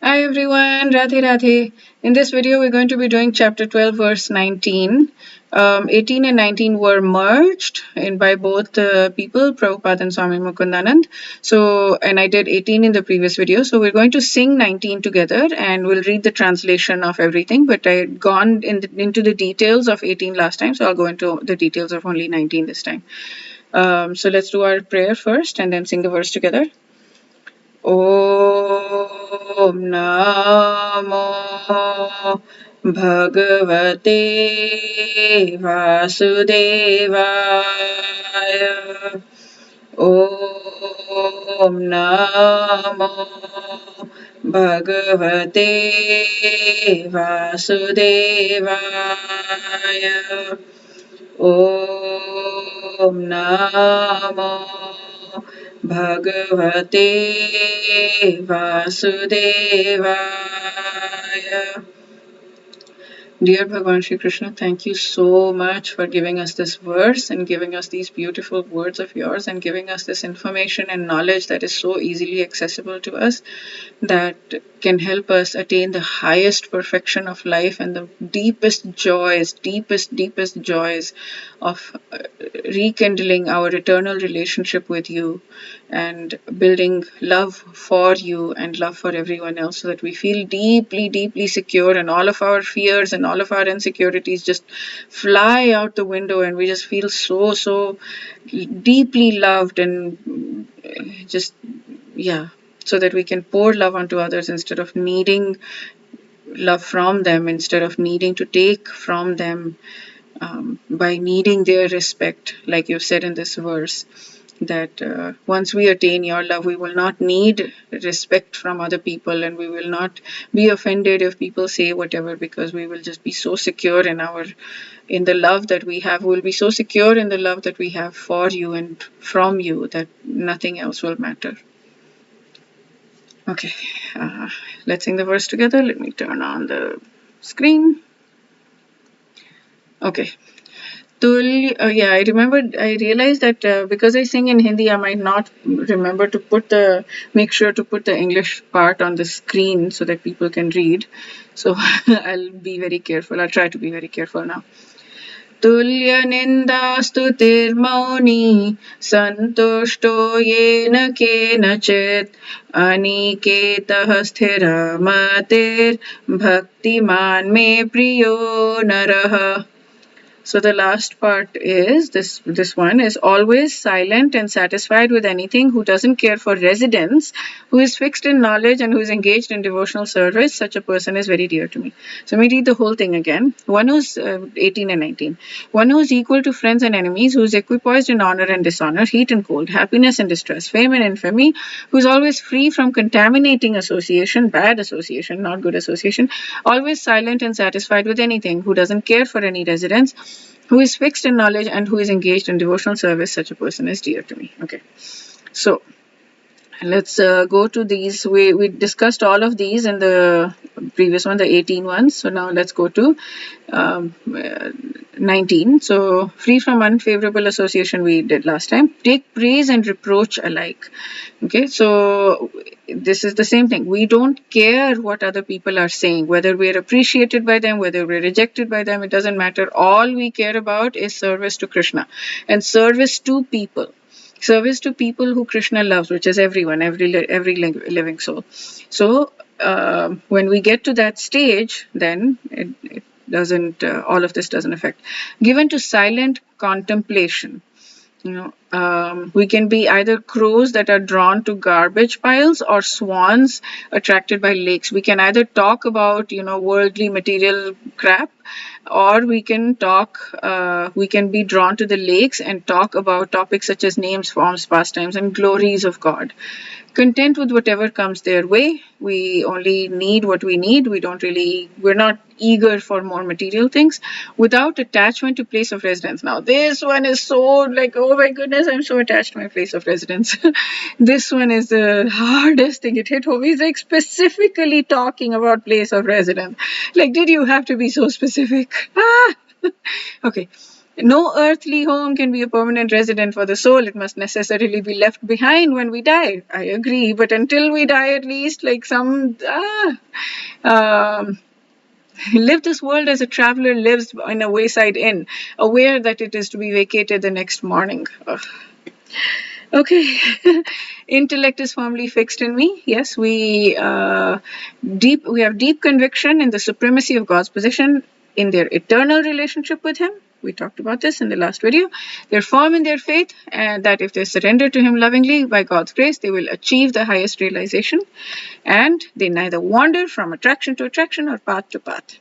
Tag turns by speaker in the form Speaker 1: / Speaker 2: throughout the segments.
Speaker 1: Hi everyone, Radhe Radhe. In this video, we're going to be doing chapter 12, verse 19. 18 and 19 were merged in by both people, Prabhupada and Swami Mukundanand. And I did 18 in the previous video. So we're going to sing 19 together and we'll read the translation of everything. But I had gone into the details of 18 last time, so I'll go into the details of only 19 this time. So let's do our prayer first and then sing the verse together. ॐ नमो भगवते वासुदेवाय ॐ नमो भगवते वासुदेवाय ॐ नमो भगवते वासुदेवाय. Dear Bhagavan Shri Krishna, thank you so much for giving us this verse and giving us these beautiful words of yours and giving us this information and knowledge that is so easily accessible to us, that can help us attain the highest perfection of life and the deepest joys of rekindling our eternal relationship with you and building love for you and love for everyone else, so that we feel deeply secure and all of our fears and all of our insecurities just fly out the window and we just feel so deeply loved and just, yeah, so that we can pour love onto others instead of needing love from them, instead of needing to take from them, by needing their respect, like you've said in this verse, that once we attain your love, we will not need respect from other people and we will not be offended if people say whatever, because we will just be so secure in the love that we have. We'll be so secure in the love that we have for you and from you that nothing else will matter. Okay, let's sing the verse together. Let me turn on the screen. Okay. I realized that because I sing in Hindi, I might not remember to make sure to put the English part on the screen so that people can read. So I'll be very careful. I'll try to be very careful now. तुल्यनिन्दास्तुतिर्मौनी सन्तुष्टो येन केनचित् अनिकेतः स्थिरमतिर्भक्तिमान् मे प्रियो नरः. So the last part is this one is always silent and satisfied with anything, who doesn't care for residence, who is fixed in knowledge and who is engaged in devotional service. Such a person is very dear to me. So let me read the whole thing again. One who's 18 and 19. One who is equal to friends and enemies, who is equipoised in honor and dishonor, heat and cold, happiness and distress, fame and infamy, who is always free from contaminating association, bad association, not good association, always silent and satisfied with anything, who doesn't care for any residence, who is fixed in knowledge and who is engaged in devotional service. Such a person is dear to me. Okay, so let's go to these. We discussed all of these in the previous one, the 18 ones. So now let's go to 19. So free from unfavorable association we did last time. Take praise and reproach alike. Okay, so this is the same thing. We don't care what other people are saying, whether we're appreciated by them, whether we're rejected by them, it doesn't matter. All we care about is service to Krishna and service to people. Service to people who Krishna loves, which is everyone, every living soul. So when we get to that stage, then it doesn't, all of this doesn't affect. Given to silent contemplation. We can be either crows that are drawn to garbage piles or swans attracted by lakes. We can either talk about, worldly material crap, or we can be drawn to the lakes and talk about topics such as names, forms, pastimes, and glories of God. Content with whatever comes their way. We only need what we need. We're not eager for more material things, without attachment to place of residence. Now, this one is so like, oh my goodness, I'm so attached to my place of residence. This one is the hardest thing. It hit home. He's like specifically talking about place of residence. Like, did you have to be so specific? Okay. No earthly home can be a permanent resident for the soul. It must necessarily be left behind when we die. I agree, but until we die, at least, like um, live this world as a traveler lives in a wayside inn, aware that it is to be vacated the next morning. Ugh. Okay, intellect is firmly fixed in me. Yes, we have deep conviction in the supremacy of God's position in their eternal relationship with Him. We talked about this in the last video. They're firm in their faith, and that if they surrender to Him lovingly by God's grace, they will achieve the highest realization, and they neither wander from attraction to attraction or path to path.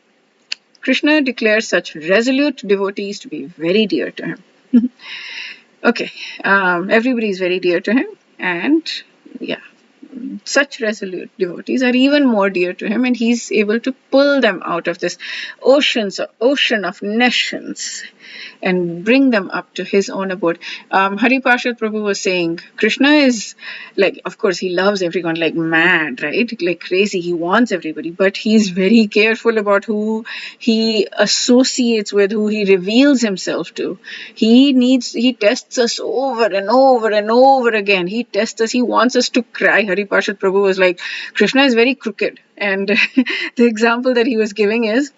Speaker 1: Krishna declares such resolute devotees to be very dear to Him. Okay, everybody is very dear to Him, and yeah, such resolute devotees are even more dear to Him, and He's able to pull them out of this ocean of nations and bring them up to His own abode. Hari Parshad Prabhu was saying, Krishna is like, of course, He loves everyone like mad, right? Like crazy. He wants everybody, but He's very careful about who He associates with, who He reveals Himself to. He tests us over and over and over again. He tests us. He wants us to cry. Hari Parshad Prabhu was like, Krishna is very crooked. And the example that he was giving is,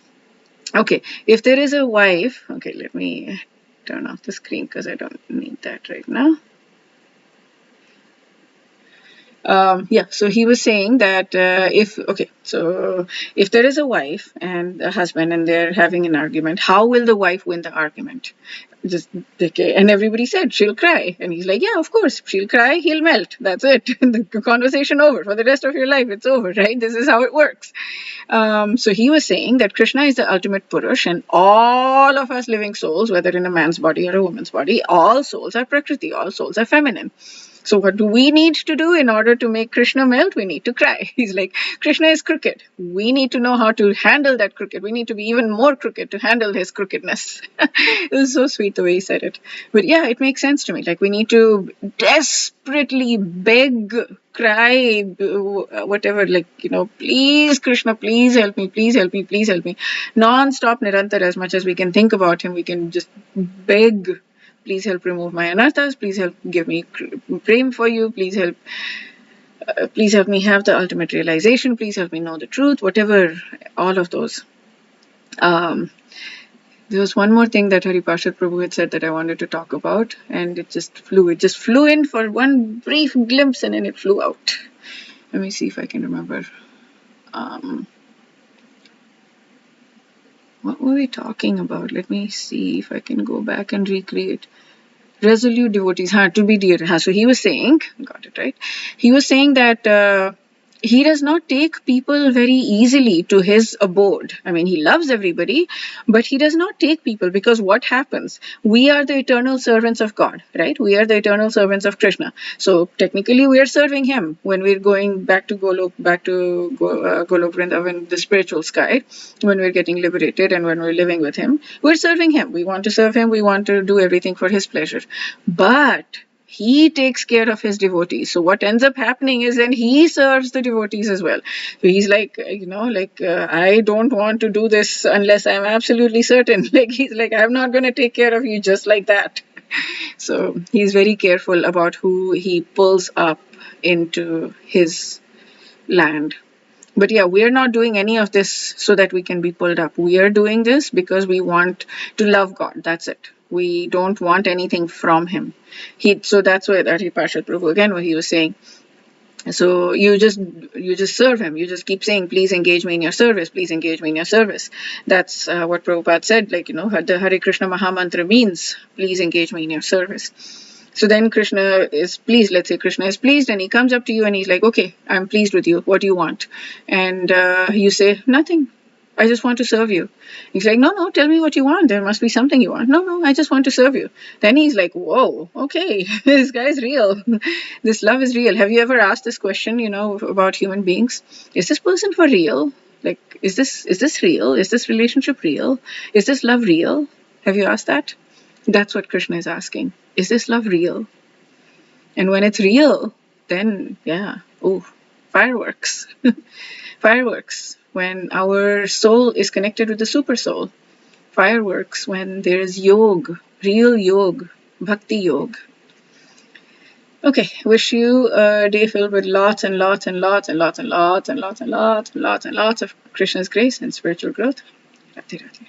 Speaker 1: okay, if there is a wife, okay, let me turn off the screen because I don't need that right now. So he was saying that if there is a wife and a husband and they're having an argument, how will the wife win the argument? And everybody said she'll cry, and he's like, yeah, of course she'll cry, he'll melt, that's it. The conversation over for the rest of your life, it's over, right? This is how it works. So he was saying that Krishna is the ultimate Purush, and all of us living souls, whether in a man's body or a woman's body, all souls are Prakriti, all souls are feminine. So what do we need to do in order to make Krishna melt? We need to cry. He's like, Krishna is crooked. We need to know how to handle that crooked. We need to be even more crooked to handle his crookedness. It was so sweet the way he said it. But yeah, it makes sense to me. Like we need to desperately beg, cry, whatever, like, please Krishna, please help me, please help me, please help me. Non-stop Nirantar, as much as we can think about him, we can just beg, please help remove my anarthas, please help give me prem for you, please help me have the ultimate realization, please help me know the truth, whatever, all of those. There was one more thing that Hari Parshad Prabhu had said that I wanted to talk about, and it just flew in for one brief glimpse and then it flew out. Let me see if I can remember. What were we talking about? Let me see if I can go back and recreate. Resolute devotees, to be dear. So he was saying, got it right? He was saying that he does not take people very easily to his abode. I mean, he loves everybody, but he does not take people, because what happens? We are the eternal servants of God, right? We are the eternal servants of Krishna. So technically we are serving him when we're going back to Golok, Golok Vrindavan, the spiritual sky, when we're getting liberated and when we're living with him. We're serving him. We want to serve him. We want to do everything for his pleasure. But he takes care of his devotees. So what ends up happening is then he serves the devotees as well. So he's like, I don't want to do this unless I'm absolutely certain. He's like, I'm not going to take care of you just like that. So he's very careful about who he pulls up into his land. But yeah, we're not doing any of this so that we can be pulled up. We are doing this because we want to love God. That's it. We don't want anything from him. So that's why Hari Parshad Prabhu, again, what he was saying. So you just serve him. You just keep saying, please engage me in your service. Please engage me in your service. That's what Prabhupada said. The Hare Krishna Mahamantra means, please engage me in your service. So then Krishna is pleased. Let's say Krishna is pleased and he comes up to you and he's like, okay, I'm pleased with you. What do you want? And you say, nothing. I just want to serve you. He's like, no, tell me what you want. There must be something you want. No, I just want to serve you. Then he's like, whoa, okay, this guy's real. This love is real. Have you ever asked this question, about human beings? Is this person for real? Like, is this real? Is this relationship real? Is this love real? Have you asked that? That's what Krishna is asking. Is this love real? And when it's real, then, fireworks. Fireworks. When our soul is connected with the super soul. Fireworks when there is yoga real yoga, bhakti yoga. Okay, wish you a day filled with lots and lots and lots and lots and lots and lots and lots and lots and lots of Krishna's grace and spiritual growth. Radhe Radhe.